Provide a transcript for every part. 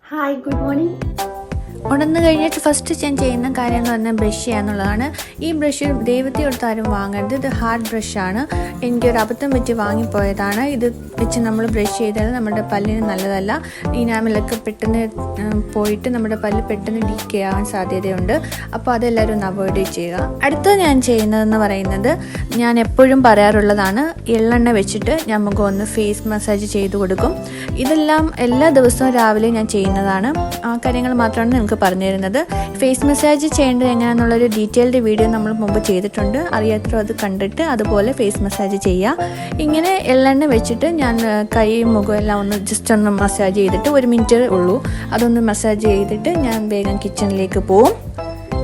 Hi, good morning. ഉണർന്നു കഴിഞ്ഞിട്ട് first ഞാൻ ചെയ്യുന്ന കാര്യം എന്ന് പറഞ്ഞാൽ ബ്രഷ് ചെയ്യാന്നുള്ളതാണ്. ഈ ബ്രഷ് ദൈവത്തെ കൊടുത്ത് ആരും വാങ്ങരുത്. ഇത് ഹാർഡ് ബ്രഷാണ്. എനിക്കൊരു അബദ്ധം പറ്റി വാങ്ങിപ്പോയതാണ്. ഇത് വെച്ച് നമ്മൾ ബ്രഷ് ചെയ്താൽ നമ്മുടെ പല്ലിന് നല്ലതല്ല. ഇനാമിലൊക്കെ പെട്ടെന്ന് പോയിട്ട് നമ്മുടെ പല്ല് പെട്ടെന്ന് ഡീക്കേ ആവാൻ സാധ്യതയുണ്ട്. അപ്പോൾ അതെല്ലാവരും ഒന്ന് അവോയ്ഡ് ചെയ്യുക. അടുത്തത് ഞാൻ ചെയ്യുന്നതെന്ന് പറയുന്നത് ഞാൻ എപ്പോഴും പറയാറുള്ളതാണ്, എള്ളെണ്ണ വെച്ചിട്ട് ഞാൻ മുഖം ഒന്ന് ഫേസ് മസാജ് ചെയ്ത് കൊടുക്കും. ഇതെല്ലാം എല്ലാ ദിവസവും രാവിലെ ഞാൻ ചെയ്യുന്നതാണ്. ആ കാര്യങ്ങൾ മാത്രമാണ് നിങ്ങൾക്ക് പറഞ്ഞു തരുന്നത്. ഫേസ് മസാജ് ചെയ്യേണ്ടത് എങ്ങനെയാണെന്നുള്ളൊരു ഡീറ്റെയിൽഡ് വീഡിയോ നമ്മൾ മുമ്പ് ചെയ്തിട്ടുണ്ട്. അറിയാത്തവർ അത് കണ്ടിട്ട് അതുപോലെ ഫേസ് മസാജ് ചെയ്യുക. ഇങ്ങനെ എള്ളെണ്ണ വെച്ചിട്ട് ഞാൻ കൈ മുഖം എല്ലാം ഒന്ന് ജസ്റ്റ് ഒന്ന് മസാജ് ചെയ്തിട്ട് 1 മിനിറ്റ് ഉള്ളൂ. അതൊന്ന് മസാജ് ചെയ്തിട്ട് ഞാൻ വേഗം കിച്ചണിലേക്ക് പോവും.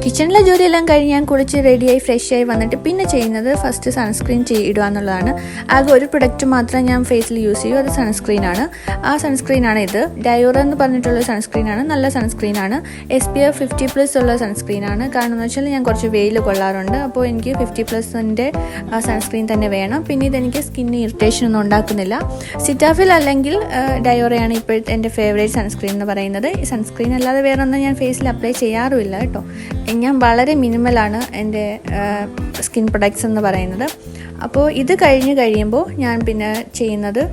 കിച്ചണിലെ ജോലിയെല്ലാം കഴിഞ്ഞ് ഞാൻ കുളിച്ച് റെഡിയായി ഫ്രഷായി വന്നിട്ട് പിന്നെ ചെയ്യുന്നത് ഫസ്റ്റ് സൺസ്ക്രീൻ ഇടുക എന്നുള്ളതാണ്. ആകെ ഒരു പ്രൊഡക്റ്റ് മാത്രമേ ഞാൻ ഫേസിൽ യൂസ് ചെയ്യൂ, അത് സൺസ്ക്രീനാണ്. ആ സൺസ്ക്രീനാണ് ഇത്. ഡയോറ എന്ന് പറഞ്ഞിട്ടുള്ള സൺസ്ക്രീനാണ്. നല്ല സൺസ്ക്രീനാണ്. SPF 50+ ഉള്ള സൺസ്ക്രീനാണ്. കാരണം എന്ന് വെച്ചാൽ ഞാൻ കുറച്ച് വെയിൽ കൊള്ളാറുണ്ട്. അപ്പോൾ എനിക്ക് 50+ൻ്റെ സൺസ്ക്രീൻ തന്നെ വേണം. പിന്നെ ഇതെനിക്ക് സ്കിന്നിന് ഇറിറ്റേഷൻ ഒന്നും ഉണ്ടാക്കുന്നില്ല. സിറ്റാഫിൽ അല്ലെങ്കിൽ ഡയോറയാണ് ഇപ്പോഴത്തെ എൻ്റെ ഫേവറേറ്റ് സൺസ്ക്രീൻ എന്ന് പറയുന്നത്. ഈ സൺസ്ക്രീൻ അല്ലാതെ വേറെ ഒന്നും ഞാൻ ഫേസിൽ അപ്ലൈ ചെയ്യാറുമില്ല കേട്ടോ. ഞാൻ വളരെ മിനിമലാണ് എൻ്റെ സ്കിൻ പ്രൊഡക്ട്സ് എന്ന് പറയുന്നത്. അപ്പോൾ ഇത് കഴിയുമ്പോൾ ഞാൻ പിന്നെ ചെയ്യുന്നത്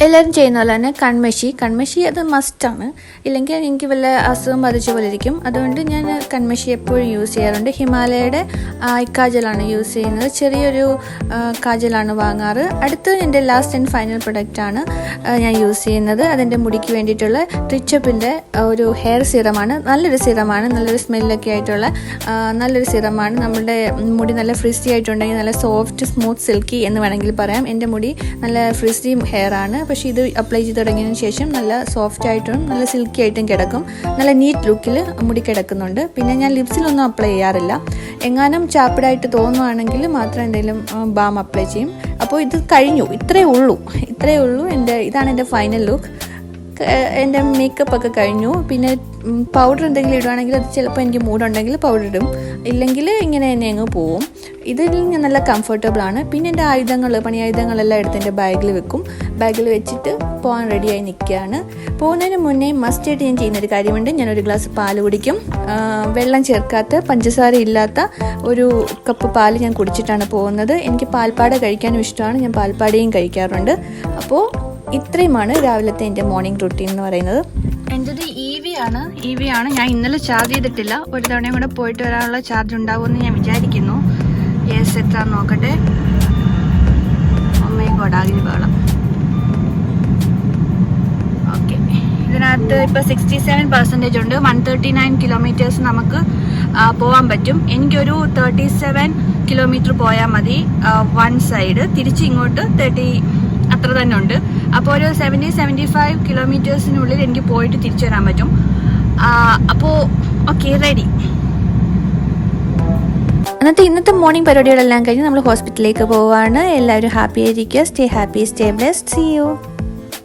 എല്ലാവരും ചെയ്യുന്ന പോലെ തന്നെ കൺമഷി അത് മസ്റ്റാണ്. ഇല്ലെങ്കിൽ എനിക്ക് വല്ല അസുഖം ബാധിച്ച പോലെ ഇരിക്കും. അതുകൊണ്ട് ഞാൻ കൺമഷി എപ്പോഴും യൂസ് ചെയ്യാറുണ്ട്. ഹിമാലയയുടെ കാജലാണ് യൂസ് ചെയ്യുന്നത്. ചെറിയൊരു കാജലാണ് വാങ്ങാറ്. അടുത്തത് എൻ്റെ ലാസ്റ്റ് ആൻഡ് ഫൈനൽ പ്രൊഡക്റ്റാണ് ഞാൻ യൂസ് ചെയ്യുന്നത്. അതെൻ്റെ മുടിക്ക് വേണ്ടിയിട്ടുള്ള ട്രിച്ചപ്പിൻ്റെ ഒരു ഹെയർ സിറമാണ്. നല്ലൊരു സ്മെല്ലൊക്കെ ആയിട്ടുള്ള നല്ലൊരു സിറമാണ്. നമ്മുടെ മുടി നല്ല ഫ്രിസി ആയിട്ടുണ്ടെങ്കിൽ നല്ല സോഫ്റ്റ് സ്മൂത്ത് സിൽക്കി എന്ന് വേണമെങ്കിൽ പറയാം. എൻ്റെ മുടി നല്ല ഫ്രിസി ഹെയർ ആണ്. പക്ഷേ ഇത് അപ്ലൈ ചെയ്ത് തുടങ്ങിയതിന് ശേഷം നല്ല സോഫ്റ്റ് ആയിട്ടും നല്ല സിൽക്കി ആയിട്ടും കിടക്കും. നല്ല നീറ്റ് ലുക്കിൽ മുടി കിടക്കുന്നുണ്ട്. പിന്നെ ഞാൻ ലിപ്സിലൊന്നും അപ്ലൈ ചെയ്യാറില്ല. എങ്ങാനും ചാപ്പിടായിട്ട് തോന്നുവാണെങ്കിൽ മാത്രം എന്തെങ്കിലും ബാം അപ്ലൈ ചെയ്യും. അപ്പോൾ ഇത് കഴിഞ്ഞു. ഇത്രയേ ഉള്ളൂ. ഇതാണ് എൻ്റെ ഫൈനൽ ലുക്ക്. എൻ്റെ മേക്കപ്പൊക്കെ കഴിഞ്ഞു. പിന്നെ പൗഡർ എന്തെങ്കിലും ഇടുവാണെങ്കിൽ അത് ചിലപ്പോൾ എനിക്ക് മൂടുണ്ടെങ്കിൽ പൗഡർ ഇടും, ഇല്ലെങ്കിൽ ഇങ്ങനെ തന്നെ അങ്ങ് പോവും. ഇതിൽ ഞാൻ നല്ല കംഫർട്ടബിളാണ്. പിന്നെ എൻ്റെ പണി ആയുധങ്ങളെല്ലാം എടുത്ത് എൻ്റെ ബാഗിൽ വെക്കും. ബാഗിൽ വെച്ചിട്ട് പോകാൻ റെഡിയായി നിൽക്കുകയാണ്. പോകുന്നതിന് മുന്നേ മസ്റ്റായിട്ട് ഞാൻ ചെയ്യുന്നൊരു കാര്യമുണ്ട്. ഞാനൊരു ഗ്ലാസ് പാൽ കുടിക്കും. വെള്ളം ചേർക്കാത്ത, പഞ്ചസാര ഇല്ലാത്ത ഒരു കപ്പ് പാൽ ഞാൻ കുടിച്ചിട്ടാണ് പോകുന്നത്. എനിക്ക് പാൽപ്പാട കഴിക്കാനും ഇഷ്ടമാണ്. ഞാൻ പാൽപ്പാടയും കഴിക്കാറുണ്ട്. അപ്പോൾ ഇത്രയുമാണ് രാവിലത്തെ എൻ്റെ മോർണിംഗ് റുട്ടീൻ എന്ന് പറയുന്നത്. എൻ്റെത് EV ആണ്. ഞാൻ ഇന്നലെ ചാർജ് ചെയ്തിട്ടില്ല. ഒരു തവണയും കൂടെ പോയിട്ട് വരാനുള്ള ചാർജ് ഉണ്ടാവുമെന്ന് ഞാൻ വിചാരിക്കുന്നു. എത്ര നോക്കട്ടെ. ആകിരി വേണം. ഓക്കെ, ഇതിനകത്ത് ഇപ്പോൾ 67% ഉണ്ട്. 139 കിലോമീറ്റേഴ്സ് നമുക്ക് പോകാൻ പറ്റും. എനിക്കൊരു 37 കിലോമീറ്റർ പോയാൽ മതി വൺ സൈഡ്. തിരിച്ച് ഇങ്ങോട്ട് 30 അത്ര തന്നെ ഉണ്ട്. അപ്പോൾ ഒരു 70-75 കിലോമീറ്റേഴ്സിനുള്ളിൽ എനിക്ക് പോയിട്ട് തിരിച്ചു വരാൻ പറ്റും. അപ്പോൾ ഓക്കെ, റെഡി. ഇന്നത്തെ മോർണിംഗ് പരിപാടികളെല്ലാം കഴിഞ്ഞ് നമ്മൾ ഹോസ്പിറ്റലിലേക്ക് പോവുകയാണ്. എല്ലാവരും ഹാപ്പി ആയിരിക്കുക. Stay happy, stay blessed. See U.